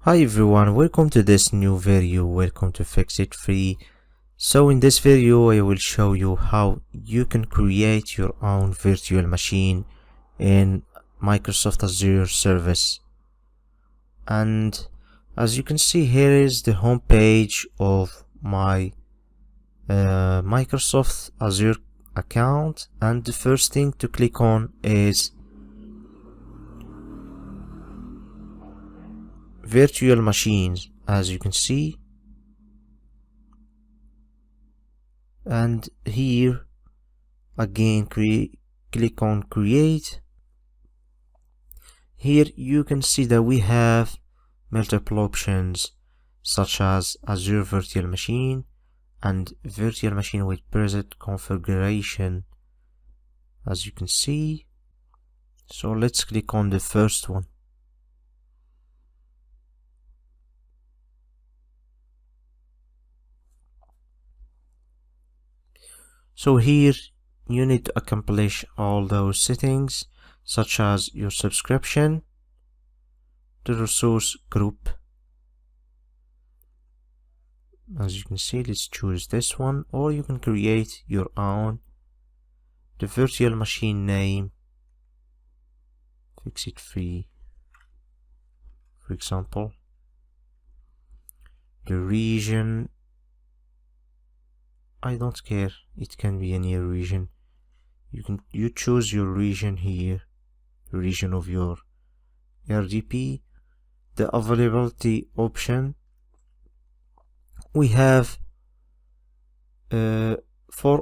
Hi everyone, welcome to this new video. Welcome to Fix It Free. So in this video I will show you how you can create your own virtual machine in Microsoft Azure service. And as you can see, here is the home page of my Microsoft Azure account, and the first thing to click on is virtual machines, as you can see. And here again click on create. Here you can see that we have multiple options such as Azure Virtual Machine and Virtual Machine with preset configuration, as you can see. So let's click on the first one. So here you need to accomplish all those settings such as your subscription, the resource group. As you can see, let's choose this one, or you can create your own. The virtual machine name, Fix It Free, for example. The region, I don't care, it can be any region. You choose your region here, the region of your RDP. The availability option, we have 4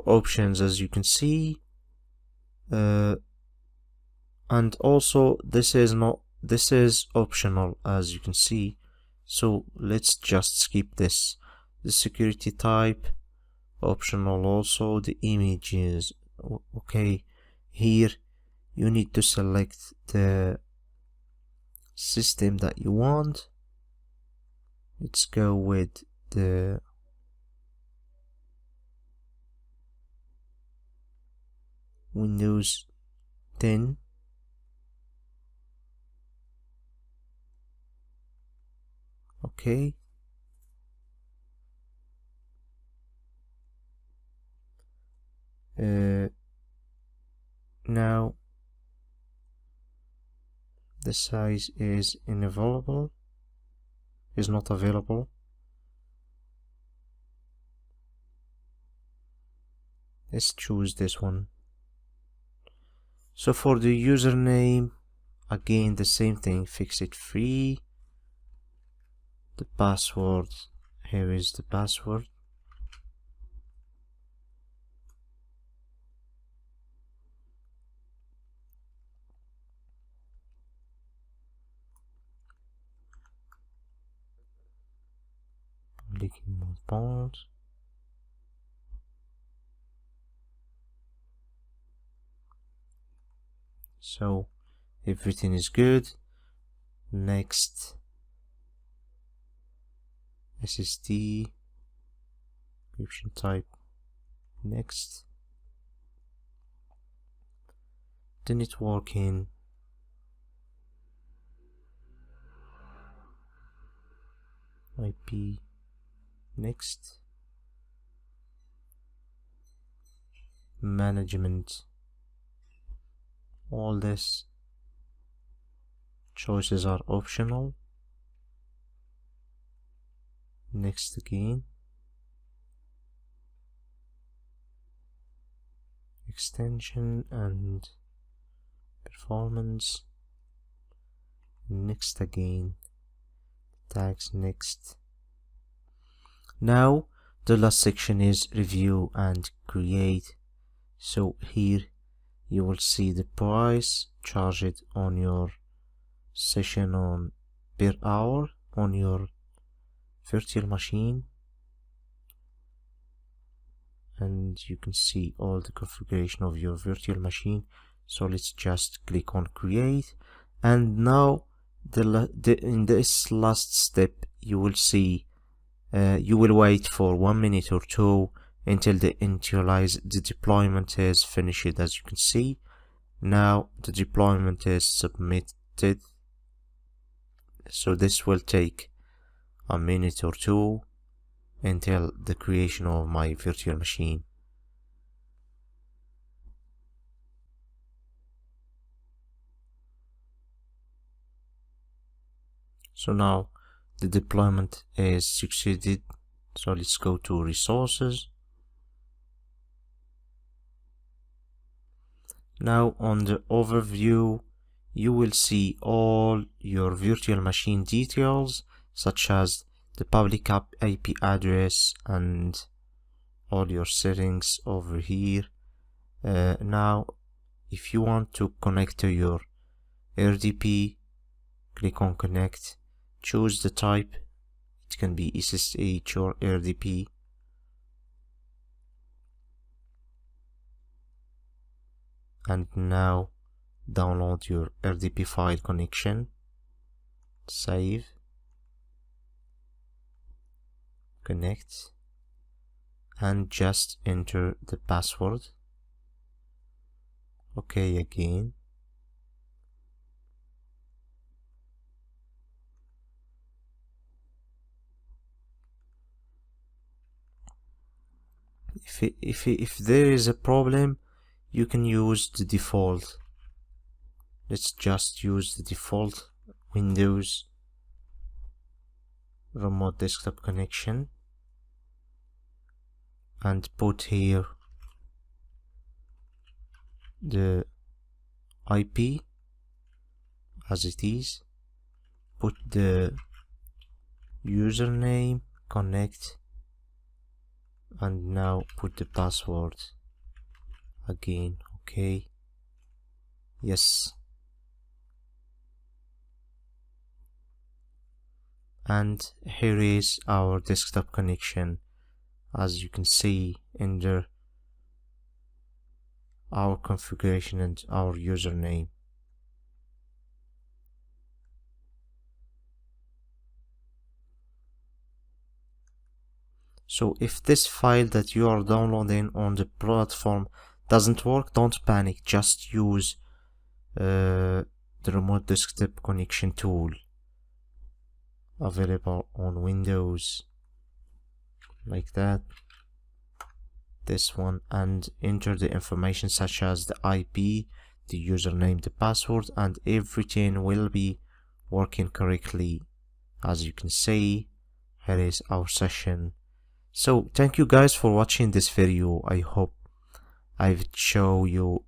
options, as you can see, and also this is optional, as you can see. So let's just skip this. The security type, optional also. The images, okay. Here you need to select the system that you want. Let's go with the Windows 10. Okay. Now the size is unavailable, is not available. Let's choose this one. So for the username, again the same thing, Fix It Free. The password, here is the password. Public mode bonds. So everything is good. Next, SSD, encryption type, next. The networking, IP, next. Management, all this choices are optional. Next again. Extension and performance, next again. Tags, next. Now the last section is review and create. So here you will see the price charged on your session on per hour on your virtual machine, and you can see all the configuration of your virtual machine. So let's just click on create, and now in this last step you will see you will wait for 1 minute or 2 until the deployment is finished. As you can see, now the deployment is submitted. so this will take a minute or two until the creation of my virtual machine. So now the deployment is succeeded. So let's go to resources. Now on the overview, you will see all your virtual machine details, such as the public IP address and all your settings over here. Now, if you want to connect to your RDP, click on connect, choose the type. It can be SSH or RDP. And now download your RDP file connection, save, connect, and just enter the password. OK again. If there is a problem, you can use the default. Let's just use the default Windows remote desktop connection and put here the IP as it is, put the username, connect, and now put the password again. OK, yes, and here is our desktop connection, as you can see under our configuration and our username. So if this file that you are downloading on the platform doesn't work, don't panic, just use the remote desktop connection tool available on Windows, like that, this one, and enter the information such as the IP, the username, the password, and everything will be working correctly. As you can see, here is our session. So thank you guys for watching this video. I hope I did show you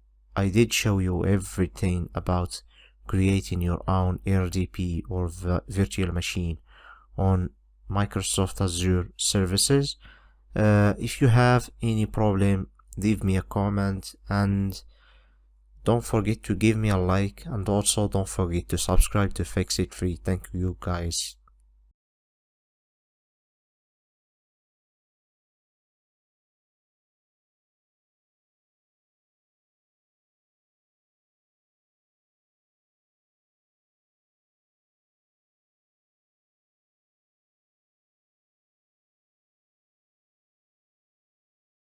everything about creating your own RDP or virtual machine on Microsoft Azure services. If you have any problem, leave me a comment, and don't forget to give me a like, and also don't forget to subscribe to Fix It Free. Thank you guys.